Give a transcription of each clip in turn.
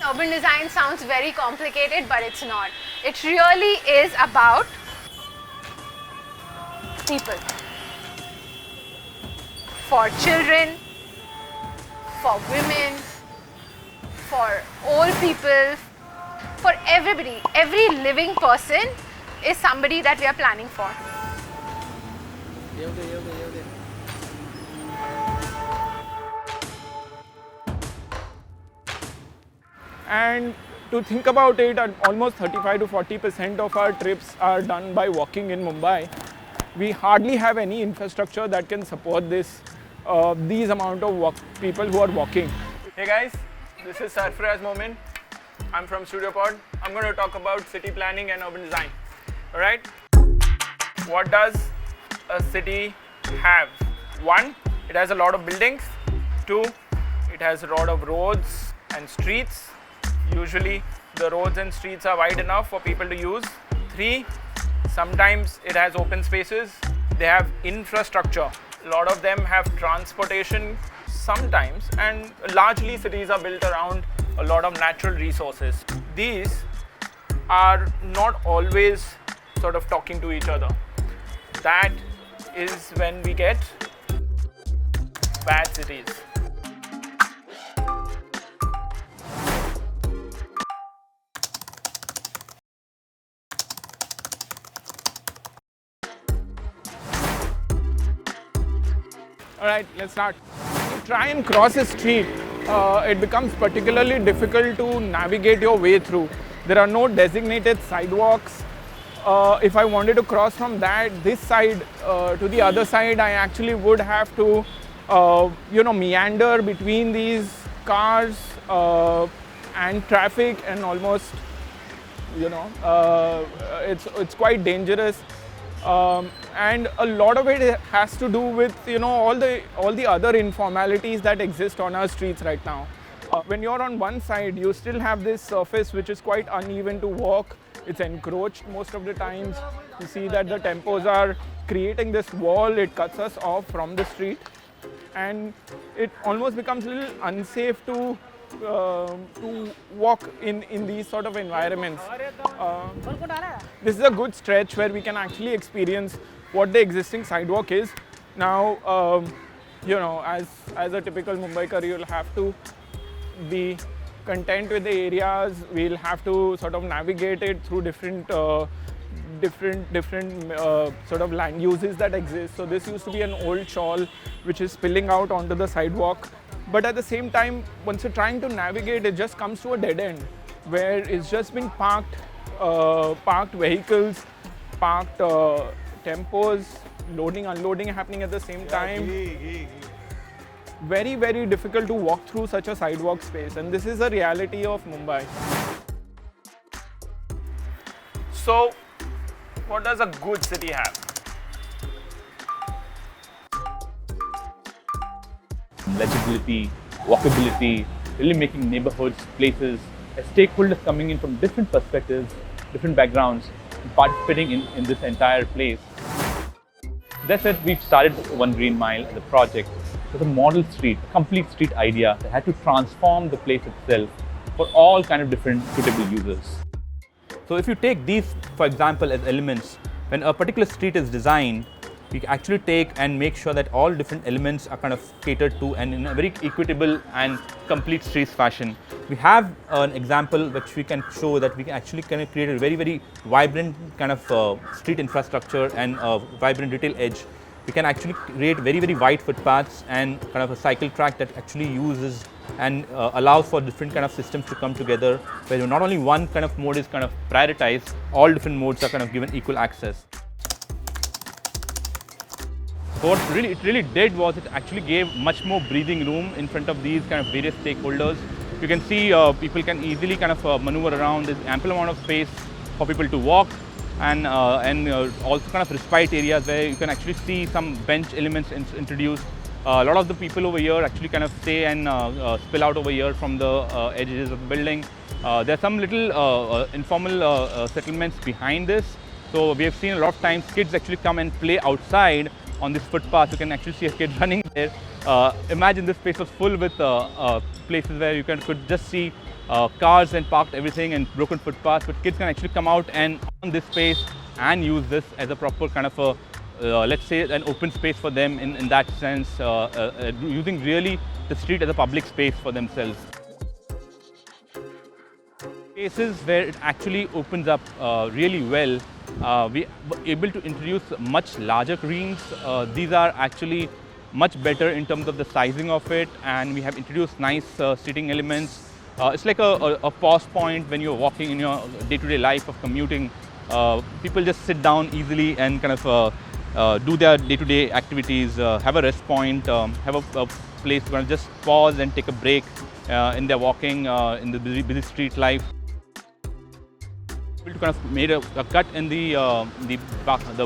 Urban design sounds very complicated, but it's not. It really is about people. For children, for women, for old people, for everybody. Every living person is somebody that we are planning for. And to think about it, almost 35 to 40% of our trips are done by walking in Mumbai. We hardly have any infrastructure that can support these amount of people who are walking. Hey guys, this is Sarfaraz Momin. I'm from StudioPod. I'm going to talk about city planning and urban design. All right? What does a city have? 1, it has a lot of buildings. 2, it has a lot of roads and streets. Usually the roads and streets are wide enough for people to use. 3, sometimes it has open spaces. They have infrastructure. A lot of them have transportation sometimes, and largely cities are built around a lot of natural resources. These are not always sort of talking to each other. That is when we get bad cities. All right, let's start. To try and cross a street, it becomes particularly difficult to navigate your way through. There are no designated sidewalks. If I wanted to cross from this side to the other side, I actually would have to, meander between these cars and traffic, and almost, it's quite dangerous. And a lot of it has to do with all the other informalities that exist on our streets right now. When you're on one side, you still have this surface which is quite uneven to walk. It's encroached most of the times. You see that the tempos are creating this wall. It cuts us off from the street, and it almost becomes a little unsafe to walk in these sort of environments. This is a good stretch where we can actually experience what the existing sidewalk is. Now, as a typical Mumbaikar, you'll have to be content with the areas. We'll have to sort of navigate it through different sort of land uses that exist. So this used to be an old shawl which is spilling out onto the sidewalk. But at the same time, once you're trying to navigate, it just comes to a dead end where it's just been parked vehicles, parked tempos, loading, unloading happening at the same time. Very, very difficult to walk through such a sidewalk space, and this is a reality of Mumbai. So, what does a good city have? Legibility, walkability, really making neighborhoods, places, stakeholders coming in from different perspectives, different backgrounds, and participating in this entire place. That said, we've started One Green Mile as a project with a model street, a complete street idea that had to transform the place itself for all kind of different suitable users. So if you take these, for example, as elements, when a particular street is designed, we actually take and make sure that all different elements are kind of catered to and in a very equitable and complete streets fashion. We have an example which we can show that we can actually kind of create a very, very vibrant kind of street infrastructure and a vibrant retail edge. We can actually create very, very wide footpaths and kind of a cycle track that actually uses and allows for different kind of systems to come together, where not only one kind of mode is kind of prioritized, all different modes are kind of given equal access. So what it really did was it actually gave much more breathing room in front of these kind of various stakeholders. You can see people can easily kind of maneuver around. There's ample amount of space for people to walk, and also kind of respite areas where you can actually see some bench elements introduced. A lot of the people over here actually kind of stay and spill out over here from the edges of the building. There are some little informal settlements behind this. So we have seen a lot of times kids actually come and play outside on this footpath. You can actually see a kid running there. Imagine this place was full with places where you could just see cars and parked everything and broken footpaths, but kids can actually come out and on this space and use this as a proper kind of a, let's say, an open space for them in that sense, using really the street as a public space for themselves. Cases where it actually opens up really well, we were able to introduce much larger greens. These are actually much better in terms of the sizing of it, and we have introduced nice seating elements. It's like a pause point when you're walking in your day-to-day life of commuting. People just sit down easily and kind of do their day-to-day activities, have a rest point, have a place to kind of just pause and take a break in their walking in the busy street life. To kind of made a cut in the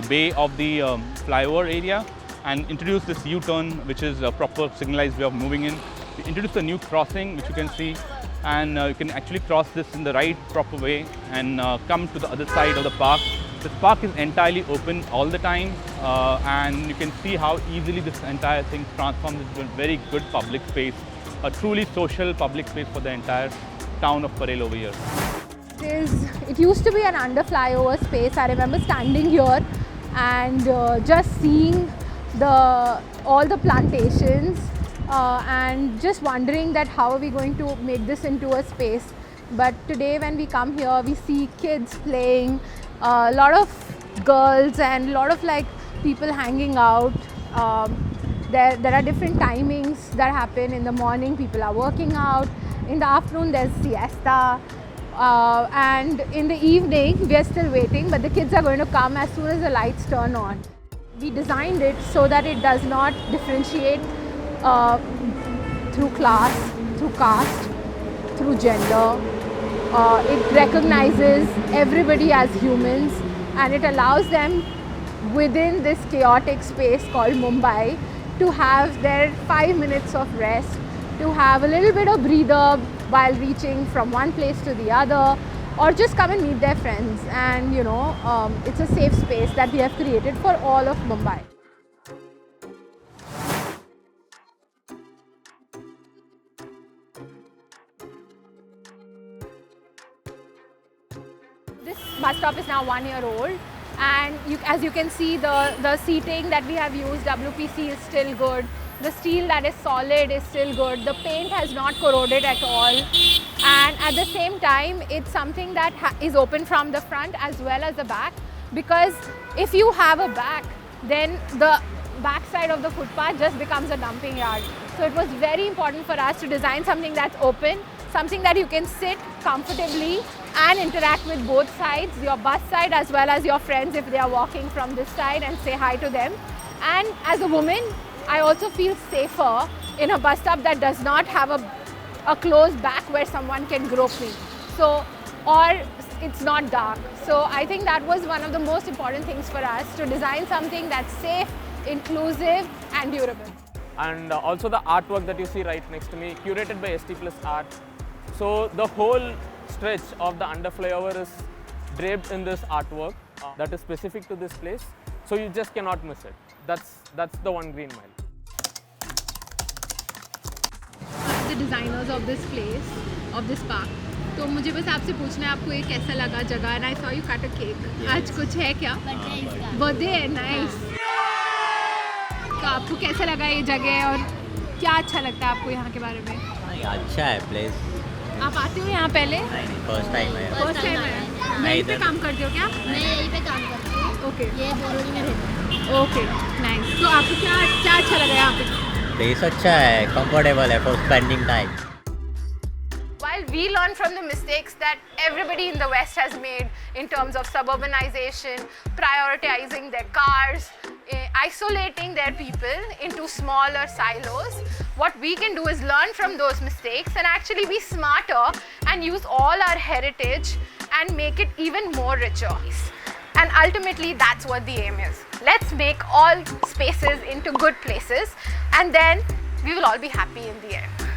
bay of the flyover area and introduced this U-turn, which is a proper signalized way of moving in. We introduced a new crossing, which you can see, and you can actually cross this in the right proper way and come to the other side of the park. This park is entirely open all the time, and you can see how easily this entire thing transforms into a very good public space, a truly social public space for the entire town of Parel over here. It used to be an under flyover space. I remember standing here and just seeing all the plantations and just wondering that how are we going to make this into a space. But today when we come here, we see kids playing, a lot of girls and a lot of like people hanging out. There are different timings that happen. In the morning people are working out, in the afternoon there's siesta. And in the evening, we are still waiting, but the kids are going to come as soon as the lights turn on. We designed it so that it does not differentiate through class, through caste, through gender. It recognizes everybody as humans, and it allows them within this chaotic space called Mumbai to have their 5 minutes of rest, to have a little bit of breather while reaching from one place to the other, or just come and meet their friends. And you know, it's a safe space that we have created for all of Mumbai. This bus stop is now 1 year old, and as you can see, the seating that we have used, WPC, is still good. The steel that is solid is still good. The paint has not corroded at all. And at the same time, it's something that is open from the front as well as the back. Because if you have a back, then the back side of the footpath just becomes a dumping yard. So it was very important for us to design something that's open, something that you can sit comfortably and interact with both sides, your bus side as well as your friends if they are walking from this side, and say hi to them. And as a woman, I also feel safer in a bus stop that does not have a closed back where someone can grope me. So, or it's not dark. So I think that was one of the most important things for us, to design something that's safe, inclusive and durable. And also the artwork that you see right next to me, curated by ST Plus Art. So the whole stretch of the under flyover is draped in this artwork that is specific to this place. So you just cannot miss it. That's the One Green Mile. The designers of this place, of this park. तो मुझे बस आपसे पूछना है, आपको ये कैसा लगा जगह? And I saw you cut a cake. आज कुछ है क्या? बर्थडे है, नाइस. तो आपको कैसा लगा ये जगह और क्या अच्छा लगता है आपको यहाँ के बारे में? अच्छा है प्लेस. आप आते हो यहाँ पहले? नहीं, फर्स्ट टाइम है. फर्स्ट टाइम है. यहीं पे काम करते हो क्या? मैं यहीं पे काम करती हूँ. ओके. ये बोरोली में रहती हूँ. Okay, nice. तो आपको क्या अच्छा लगा यहाँ पे? प्लेस अच्छा है, कंफर्टेबल है for spending time. While we learn from the mistakes that everybody in the West has made in terms of suburbanization, prioritizing their cars, isolating their people into smaller silos, what we can do is learn from those mistakes and actually be smarter and use all our heritage and make it even more richer. And ultimately, that's what the aim is. Let's make all spaces into good places, and then we will all be happy in the end.